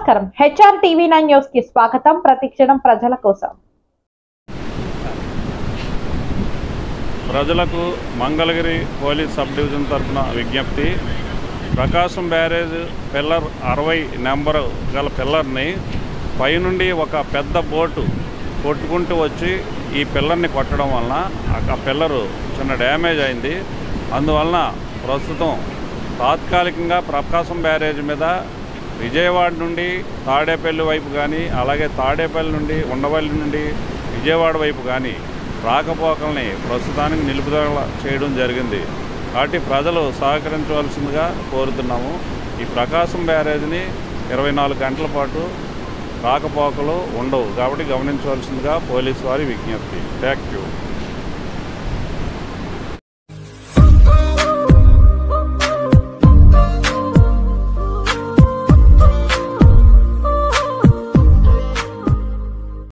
నమస్కారం HR TV9 news కి స్వాగతం. ప్రతిక్షణం ప్రజల కోసం. ప్రజలకు మంగళగిరి పోలీస్ సబ్ డివిజన్ తరఫున విజ్ఞప్తి. ప్రకాశం బ్యారేజ్ పిల్లర్ 60 నెంబరు గల పిల్లర్ని పైనుండి ఒక పెద్ద బోటు కొట్టుకుంటూ వచ్చి ఈ పిల్లర్ని కొట్టడం వలన ఆ పిల్లరు చిన్న డ్యామేజ్ అయింది. అందువలన ప్రస్తుతం తాత్కాలికంగా ప్రకాశం బ్యారేజ్ మీద విజయవాడ నుండి తాడేపల్లి వైపు కానీ, అలాగే తాడేపల్లి నుండి ఉండవల్లి నుండి విజయవాడ వైపు కానీ రాకపోకల్ని ప్రస్తుతానికి నిలుపుదల చేయడం జరిగింది. కాబట్టి ప్రజలు సహకరించవలసిందిగా కోరుతున్నాము. ఈ ప్రకాశం బ్యారేజ్ని 24 గంటల పాటు రాకపోకలు ఉండవు కాబట్టి గమనించవలసిందిగా పోలీసు వారి విజ్ఞప్తి. Thank you.